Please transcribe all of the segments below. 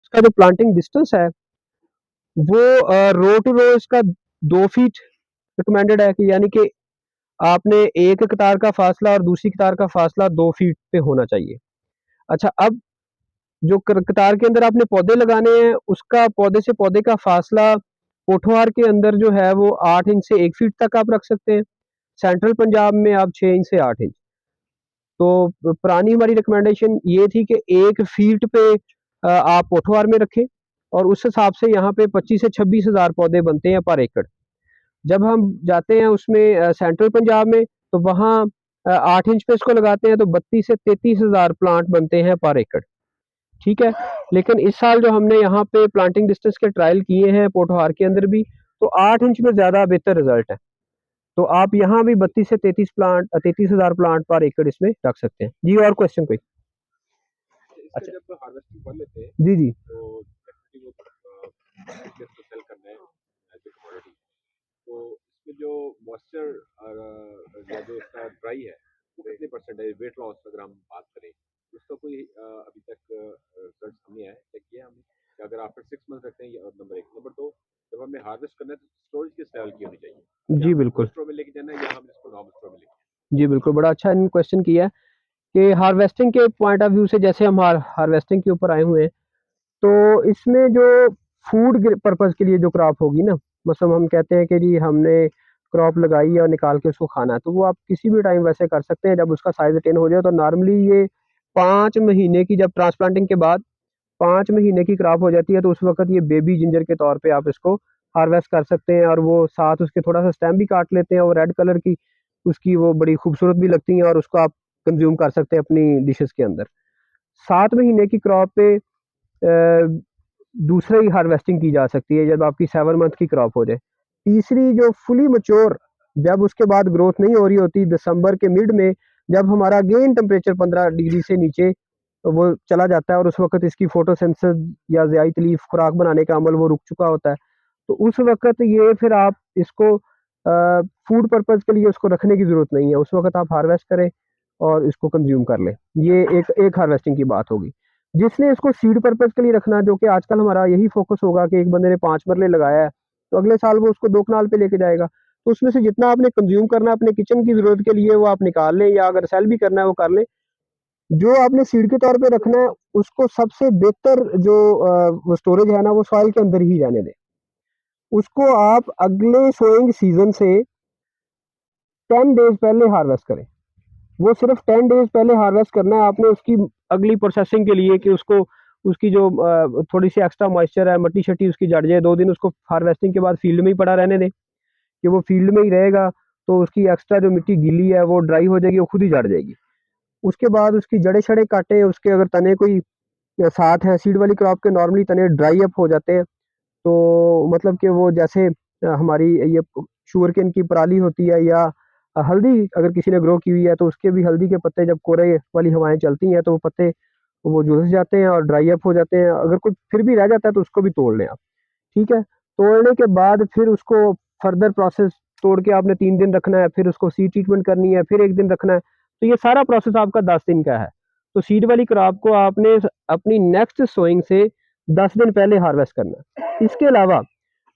इसका जो planting distance है वो रो टू रो इसका 2 फीट रिकमेंडेड है, कि यानी कि आपने एक कतार का फासला और दूसरी कतार का फासला 2 फीट पे होना चाहिए। अच्छा, अब जो कतार के अंदर आपने पौधे लगाने हैं उसका पौधे से पौधे का फासला पोठोहार के अंदर जो है वो 8 इंच से 1 फीट तक आप रख सकते हैं। सेंट्रल पंजाब में आप 6 इंच से 8 इंच। तो पुरानी हमारी रिकमेंडेशन ये थी कि 1 फीट पे आप पोठोहार में रखें, और उस हिसाब से यहाँ पे 25 से 26 हज़ार पौधे बनते हैं पर एकड़। जब हम जाते हैं उसमें सेंट्रल पंजाब में, तो वहाँ 8 इंच पे इसको लगाते हैं तो 32 से 33 हज़ार प्लांट बनते हैं पर एकड़। ठीक है, लेकिन इस साल जो हमने यहाँ पे प्लांटिंग डिस्टेंस के ट्रायल किए हैं पोठोहार के अंदर भी, तो 8 इंच में ज़्यादा बेहतर रिजल्ट है। तो आप यहाँ भी 32 से 33 हज़ार प्लांट पर एकड़ इसमें रख सकते हैं। जी, और क्वेश्चन कोई? अच्छा, जब हार्वेस्टिंग कर लेते हैं जी जी तो डेफिनेटली वो मार्केट को सेल करना है एज ए कमोडिटी, तो इसमें जो मॉइस्चर या जो इसका ड्राई है वो कितने परसेंट है वेट लॉस अगर हम बात करें, उसका कोई अभी तक रिसर्च सामने आया है, चेक किया हमने कि अगर आफ्टर 6 मंथ रखते हैं, ये नंबर एक। नंबर दो, जब हमें हार्वेस्ट करना है तो स्टोरेज किस लेवल की होनी चाहिए? जी बिल्कुल, स्टोर में लेके जाना है या हम इसको नॉर्मल स्टोर में लेके? जी बिल्कुल, बड़ा अच्छा इन क्वेश्चन किया है कि हार्वेस्टिंग के पॉइंट ऑफ व्यू से जैसे हम हार्वेस्टिंग के ऊपर आए हुए हैं, तो इसमें जो फूड पर्पज़ के लिए जो क्रॉप होगी ना, मतलब हम कहते हैं कि जी हमने क्रॉप लगाई है और निकाल के उसको खाना है, तो वो आप किसी भी टाइम वैसे कर सकते हैं जब उसका साइज़ अटेन हो जाए। तो नॉर्मली ये 5 महीने की, जब ट्रांसप्लांटिंग के बाद 5 महीने की क्रॉप हो जाती है, तो उस वक़्त ये बेबी जिंजर के तौर पे आप इसको हार्वेस्ट कर सकते हैं, और वो साथ उसके थोड़ा-सा स्टेम भी काट लेते हैं, और रेड कलर की उसकी वो बड़ी खूबसूरत भी लगती हैं, और उसको आप कंज़्यूम कर सकते हैं अपनी डिशेज़ के अंदर। 7 महीने की क्रॉप पे दूसरी हार्वेस्टिंग की जा सकती है जब आपकी 7 मंथ की क्रॉप हो जाए। तीसरी जो फुली मैच्योर, जब उसके बाद ग्रोथ नहीं हो रही होती, दिसंबर के मिड में जब हमारा अगेन टेम्परेचर 15 डिग्री से नीचे वो चला जाता है, और उस वक़्त इसकी फोटोसिंथेसिस या ज़ियाई तलीफ खुराक बनाने का अमल वो रुक चुका होता है। तो उस वक़्त ये फिर आप इसको फूड पर्पज़ के लिए उसको रखने की ज़रूरत नहीं है। उस वक़्त आप हार्वेस्ट करें और इसको कंज़्यूम कर लें। ये एक हार्वेस्टिंग की बात होगी। जिसने इसको सीड पर्पज़ के लिए रखना, जो कि आजकल हमारा यही फ़ोकस होगा कि एक बंदे ने 5 मरले लगाया है, तो अगले साल वो उसको 2 कनाल पे लेके जाएगा। तो उसमें से जितना आपने कंज़्यूम करना है अपने किचन की ज़रूरत के लिए, वो आप निकाल लें, या अगर सेल भी करना है वो कर लें। जो आपने सीड के तौर पे रखना है, उसको सबसे बेहतर जो वो स्टोरेज है ना, वो सॉइल के अंदर ही रहने दें। उसको आप अगले सोइंग सीज़न से 10 डेज़ पहले हार्वेस्ट करें। वो सिर्फ 10 डेज़ पहले हार्वेस्ट करना है आपने उसकी अगली प्रोसेसिंग के लिए, कि उसको उसकी जो थोड़ी-सी एक्स्ट्रा मॉइस्चर है, मट्टी-शट्टी उसकी जड़ जाए, 2 दिन उसको हार्वेस्टिंग के बाद फील्ड में ही पड़ा रहने दें, कि वो फील्ड में ही रहेगा, तो उसकी एक्स्ट्रा जो मिट्टी गीली है वो ड्राई हो जाएगी, वो खुद ही जड़ जाएगी। उसके बाद उसकी जड़ें-शड़ें काटें, उसके अगर तने कोई साथ हैं, सीड वाली क्रॉप के नॉर्मली तने ड्राई अप हो जाते हैं, तो मतलब कि वो जैसे हमारी ये शुगरकेन की पराली होती है, या हल्दी अगर किसी ने ग्रो की हुई है, तो उसके भी हल्दी के पत्ते जब कोहरे वाली हवाएँ चलती हैं, तो वो पत्ते वो झुलस जाते हैं और ड्राई अप हो जाते हैं। अगर कुछ फिर भी रह जाता है तो उसको भी तोड़ लें आप, ठीक है? तोड़ने के बाद फिर उसको फर्दर प्रोसेस, तोड़ के आपने 3 दिन रखना है, फिर उसको सीड ट्रीटमेंट करनी है, फिर 1 दिन रखना है। तो ये सारा प्रोसेस आपका 10 दिन का है। तो सीड वाली क्रॉप को आपने अपनी नेक्स्ट सोइंग से 10 दिन पहले हार्वेस्ट करना है। इसके अलावा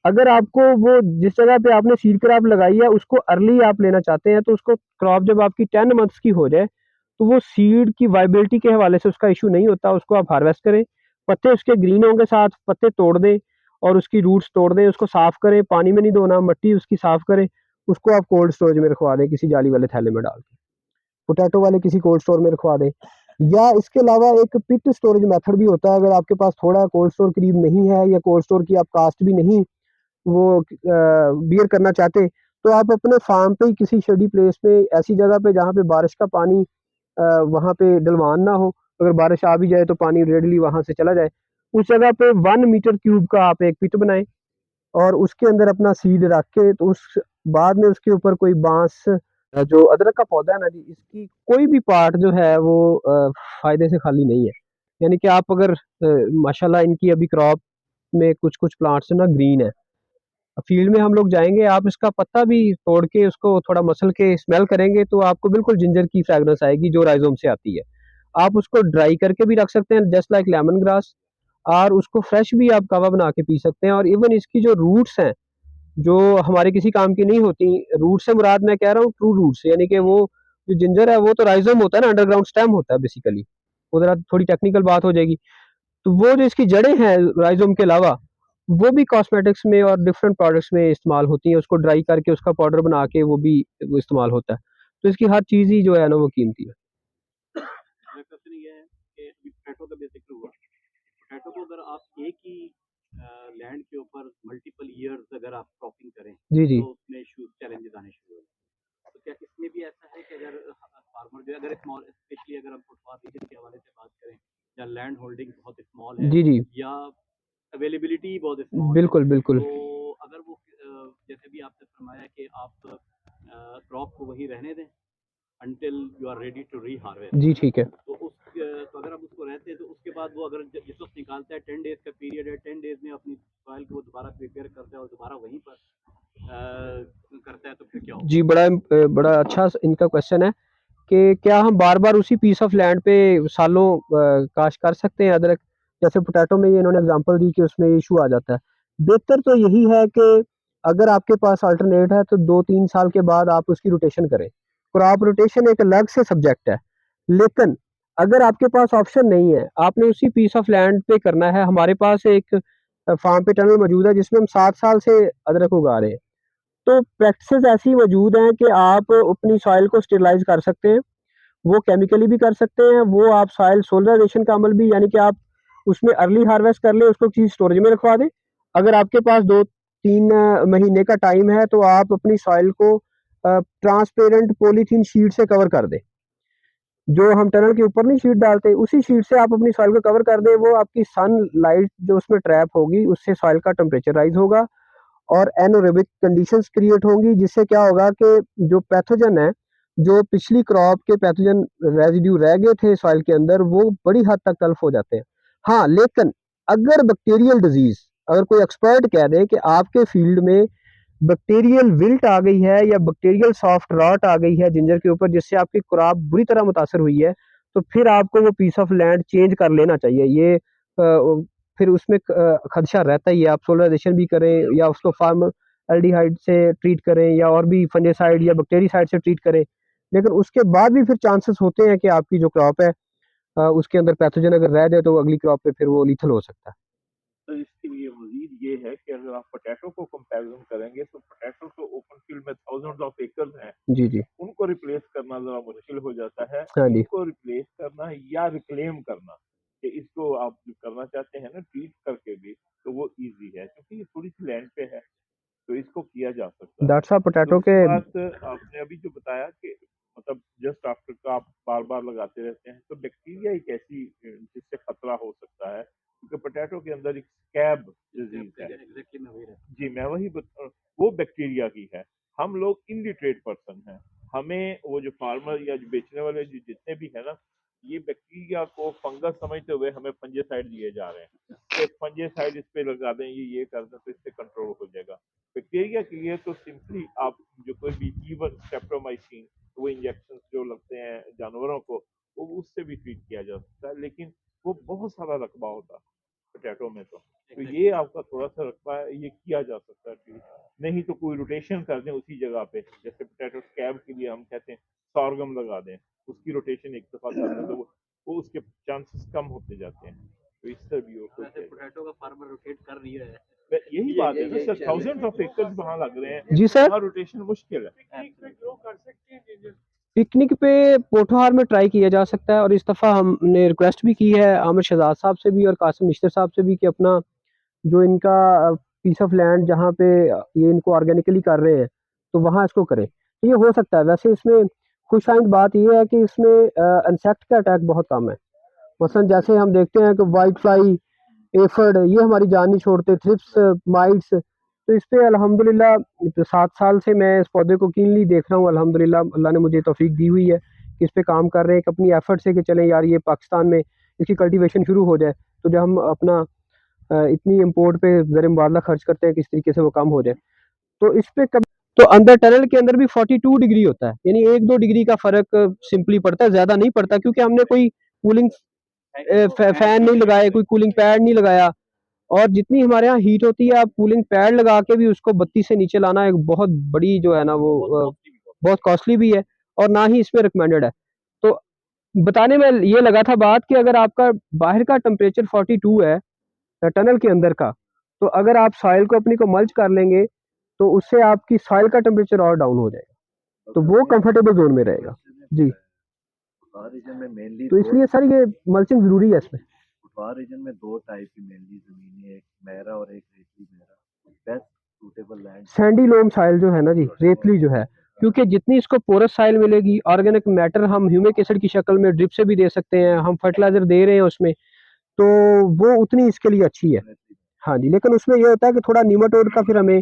अगर आपको वो जिस जगह पे आपने सीड क्रॉप लगाई है उसको अर्ली आप लेना चाहते हैं, तो उसको क्रॉप जब आपकी 10 मंथ्स की हो जाए, तो वो सीड की वायबिलिटी के हवाले से उसका इश्यू नहीं होता, उसको आप हार्वेस्ट करें। पत्ते उसके ग्रीन होंगे, साथ पत्ते तोड़ दें और उसकी रूट्स तोड़ दें, उसको साफ करें, पानी में नहीं धोना, मिट्टी उसकी साफ करें, उसको आप कोल्ड स्टोरेज में रखवा दें, किसी जाली वाले थैले में डाल के, पोटैटो वाले किसी कोल्ड स्टोर में रखवा दें। या इसके अलावा एक पिट स्टोरेज मेथड भी होता है, अगर आपके पास थोड़ा कोल्ड स्टोर करीब नहीं है, या कोल्ड स्टोर की आप कास्ट भी नहीं वो बियर करना चाहते, तो आप अपने फार्म पे ही किसी शेडी प्लेस पे, ऐसी जगह पे जहाँ पे बारिश का पानी वहाँ पे डलवान ना हो, अगर बारिश आ भी जाए तो पानी रेडली वहाँ से चला जाए, उस जगह पे 1 मीटर क्यूब का आप एक पिट बनाएँ, और उसके अंदर अपना सीड रख के, तो उस बाद में उसके ऊपर कोई बाँस, जो अदरक का पौधा है ना जी, इसकी कोई भी पार्ट जो है वो फ़ायदे से खाली नहीं है। यानी कि आप अगर माशाल्लाह इनकी अभी क्रॉप में कुछ-कुछ प्लांट्स ना ग्रीन है। फील्ड में हम लोग जाएँगे, आप इसका पत्ता भी तोड़ के उसको थोड़ा मसल के स्मेल करेंगे, तो आपको बिल्कुल जिंजर की फ्रेग्रेंस आएगी जो राइज़ोम से आती है। आप उसको ड्राई करके भी रख सकते हैं जस्ट लाइक लेमन ग्रास, और उसको फ्रेश भी आप कहवा बना के पी सकते हैं। और इवन इसकी जो रूट्स हैं, जो हमारे किसी काम की नहीं होती, रूट से मुराद मैं कह रहा हूँ ट्रू रूट्स, यानी कि वो जो जिंजर है वो तो राइजोम होता है ना, अंडरग्राउंड स्टेम होता है बेसिकली, वो जरा थोड़ी टेक्निकल बात हो जाएगी। तो वो जो इसकी जड़ें हैं राइजोम के अलावा, वो भी कॉस्मेटिक्स में और डिफरेंट प्रोडक्ट्स में इस्तेमाल होती हैं, उसको ड्राई करके उसका पाउडर बना के वो भी वो इस्तेमाल होता है। तो इसकी हर चीज़ ही जो है ना वो कीमती है। मेरा क्वेश्चन ये है कि अभी पोटैटो का बेसिक हुआ, पोटैटो को अगर आप एक ही लैंड के ऊपर मल्टीपल ईयर्स अगर आप क्रॉपिंग करें जी, जी। तो उसमें इश्यूज चैलेंजेस आने शुरू हो जाते हैं। तो क्या इसमें भी ऐसा है कि अगर फार्मर जो अगर स्मॉल, स्पेशली अगर हम फुटपाथ रीजन के हवाले से बात करें, या लैंड होल्डिंग बहुत स्मॉल है, जी, जी। या अवेलेबिलिटी बहुत स्मॉल है, बिल्कुल, बिल्कुल। तो अगर वो जैसे भी आपने फरमाया कि आप क्रॉप को वही रहने दें until you are ready to reharvest, जी, ठीक है। तो तो अगर आप उसको रहते हैं तो उसके बाद वो अगर जिस वक्त निकालता है 10 डेज का पीरियड है, 10 डेज में अपनी सॉइल को वो दोबारा प्रिपेयर करता है और दोबारा वहीं पर करता है, तो फिर क्या होगा? जी, बड़ा अच्छा इनका क्वेश्चन है कि क्या हम बार-बार उसी पीस ऑफ लैंड पे सालों काश्त कर सकते हैं अदरक? जैसे पोटैटो में ये इन्होंने एग्ज़ाम्पल दी कि उसमें इश्यू आ जाता है। बेहतर तो यही है कि अगर आपके पास अल्टरनेट है तो 2-3 साल के बाद आप उसकी रोटेशन करें। क्रॉप रोटेशन एक अलग से सब्जेक्ट है। लेकिन अगर आपके पास ऑप्शन नहीं है, आपने उसी पीस ऑफ लैंड पे करना है। हमारे पास एक फार्म पे टनल मौजूद है जिसमें हम 7 साल से अदरक उगा रहे हैं। तो प्रैक्टिसेज़ ऐसी मौजूद हैं कि आप अपनी सॉइल को स्टेरिलाइज़ कर सकते हैं। वो केमिकली भी कर सकते हैं, वो आप सॉइल सोलराइजेशन का अमल भी, यानी कि आप उसमें अर्ली हार्वेस्ट कर लें, उसको किसी स्टोरेज में रखवा दें। अगर आपके पास 2-3 महीने का टाइम है तो आप अपनी सॉइल को ट्रांसपेरेंट पॉलीथीन शीट से कवर कर दें। जो हम टनल के ऊपर नहीं शीट डालते, उसी शीट से आप अपनी सॉइल को कवर कर दें। वो आपकी सनलाइट जो उसमें ट्रैप होगी, उससे सॉइल का टेम्परेचर राइज़ होगा और एनोरेबिक कंडीशंस क्रिएट होंगी, जिससे क्या होगा कि जो पैथोजन है, जो पिछली क्रॉप के पैथोजन रेजिड्यू रह गए थे सॉइल के अंदर, वो बड़ी हद तक तल्फ हो जाते हैं। हाँ, लेकिन अगर बैक्टीरियल डिजीज़, अगर कोई एक्सपर्ट कह दे कि आपके फील्ड में बैक्टीरियल विल्ट आ गई है या बैक्टीरियल सॉफ्ट रॉट आ गई है जिंजर के ऊपर, जिससे आपकी क्रॉप बुरी तरह मुतासर हुई है, तो फिर आपको वो पीस ऑफ लैंड चेंज कर लेना चाहिए। ये फिर उसमें खदशा रहता ही है। आप सोलराइजेशन भी करें या उसको फार्म एल्डिहाइड से ट्रीट करें या और भी फंजासाइड या बैक्टीरियासाइड से ट्रीट करें, लेकिन उसके बाद भी फिर चांसेस होते हैं कि आपकी जो क्रॉप है उसके अंदर पैथोजन अगर रह जाए तो अगली क्रॉप पे फिर वो लीथल हो सकता है। तो इसके लिए मजीद ये है कि अगर आप पोटैटो को कंपैरिजन करेंगे तो पोटैटो तो ओपन फील्ड में थाउजेंड्स ऑफ एकर्स हैं, जी, जी। उनको रिप्लेस करना जरा मुश्किल हो जाता है। हाँ जी। इनको रिप्लेस करना या रिक्लेम करना, कि इसको आप जो करना चाहते हैं ना ट्रीट करके भी, तो वो इजी है क्योंकि ये थोड़ी सी लैंड पे है, तो इसको किया जा सकता है। डॉक्टर साहब पोटैटो दूसरी के बात आपने अभी जो बताया कि मतलब जस्ट आफ्टर का आप बार बार लगाते रहते हैं, तो बैक्टीरिया एक ऐसी जिससे खतरा हो सकता है, क्योंकि पोटैटो के अंदर एक स्कैब डिजीज है। एग्जैक्टली मैं वही रहता जी मैं वही वो बैक्टीरिया की है। हम लोग इलिटरेट पर्सन हैं, हमें वो जो फार्मर या जो बेचने वाले जो जितने भी है ना, ये बैक्टीरिया को फंगस समझते हुए हमें फंजासाइड दिए जा रहे हैं कि फंजासाइड इस पे लगा दें, ये कर दें तो इससे कंट्रोल हो जाएगा। बैक्टीरिया के लिए तो सिंपली आप जो कोई भी इवन स्ट्रेप्टोमाइसिन, वो इंजेक्शन जो लगते हैं जानवरों को, वो उससे भी ट्रीट किया जा सकता है, लेकिन वो बहुत सारा रकबा होता है पोटैटो में। तो ये आपका थोड़ा सा रकबा है, ये किया जा सकता है ट्रीट। नहीं तो कोई रोटेशन कर दें उसी जगह पे, जैसे पोटैटो स्कैब के लिए हम कहते हैं सॉर्गम लगा दें, उसकी रोटेशन एक दफा कर दें तो वो उसके चांसेस कम होते जाते हैं। तो इससे भी है। वैसे पोटैटो का फार्मर रोटेट कर रही है। यही बात है ना सर, थाउजेंड्स ऑफ एकर्स वहाँ लग रहे हैं, जी सर। वहाँ रोटेशन मुश्किल है। पिकनिक पे पोठोहार में ट्राई किया जा सकता है और इस दफ़ा हमने रिक्वेस्ट भी की है आमिर शहजाद साहब से भी और कासिम निश्तर साहब से भी कि अपना जो इनका पीस ऑफ लैंड जहाँ पे ये इनको ऑर्गेनिकली कर रहे हैं तो वहाँ इसको करें, तो ये हो सकता है। वैसे इसमें खुशाइंद बात ये है कि इसमें इंसेक्ट का अटैक बहुत कम है। मसलन जैसे हम देखते हैं कि वाइट फ्लाई, एफर्ड, ये हमारी जान नहीं छोड़ते, थ्रिप्स, माइट्स। तो इस पे अल्हम्दुलिल्लाह 7 साल से मैं इस पौधे को कीनली देख रहा हूँ। अल्हम्दुलिल्लाह अल्लाह ने मुझे तौफीक दी हुई है कि इस पे काम कर रहे हैं, एक अपनी एफर्ट से कि चलें यार ये पाकिस्तान में इसकी कल्टीवेशन शुरू हो जाए। तो जब हम अपना इतनी इम्पोर्ट पे ज़र मुबादला खर्च करते हैं किस तरीके से वो कम हो जाए, तो इस पे कब तो अंदर टनल के अंदर भी 42 डिग्री होता है, यानी 1-2 डिग्री का फ़र्क सिंपली पड़ता है, ज़्यादा नहीं पड़ता क्योंकि हमने कोई कूलिंग फैन नहीं लगाए, कोई कूलिंग पैड नहीं लगाया। और जितनी हमारे यहाँ हीट होती है, आप कूलिंग पैड लगा के भी उसको 32 से नीचे लाना एक बहुत बड़ी जो है ना वो बहुत कॉस्टली भी है और ना ही इसमें रिकमेंडेड है। तो बताने में ये लगा था बात कि अगर आपका बाहर का टेम्परेचर 42 है टनल के अंदर का, तो अगर आप सॉइल को अपनी को मल्च कर लेंगे तो उससे आपकी सॉइल का टेम्परेचर और डाउन हो जाएगा, तो वो कंफर्टेबल जोन में रहेगा जी। रीजन में मेनली तो इसलिए सर ये मल्चिंग जरूरी है इसमें। फुटवार रीजन में दो टाइप की मेनली जमीनें, एक मेहरा और एक रेतली मेहरा। Best suitable land sandy loam soil जो है ना जी, रेतली जो है, क्योंकि जितनी इसको पोरस सॉइल मिलेगी, ऑर्गेनिक मैटर हम ह्यूमिक एसिड की शक्ल में ड्रिप से भी दे सकते हैं, हम फर्टिलाइजर दे रहे हैं उसमें, तो वो उतनी इसके लिए अच्छी है। हाँ जी, लेकिन उसमें ये होता है कि थोड़ा नीमाटोड का फिर हमें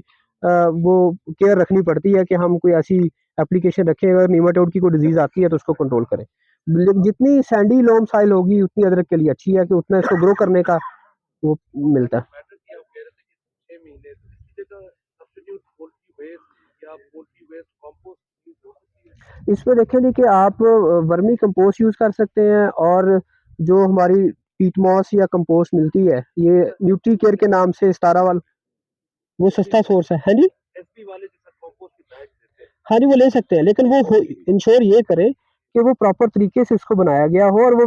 वो केयर रखनी पड़ती है कि हम कोई ऐसी एप्लीकेशन रखें, अगर नीमाटोड की कोई डिजीज आती है तो उसको कंट्रोल करें। जितनी सैंडी लोम सॉइल होगी उतनी अदरक के लिए अच्छी है कि उतना इसको ग्रो करने का वो मिलता है। इसमें देखें जी कि आप वर्मी कंपोस्ट यूज कर सकते हैं, और जो हमारी पीट मॉस या कंपोस्ट मिलती है, ये न्यूट्री केयर के नाम से स्टारावाल, वो सस्ता सोर्स है। हाँ जी, हाँ जी, वो ले सकते हैं, लेकिन वो इंश्योर ये करें कि वो प्रॉपर तरीके से इसको बनाया गया हो और वो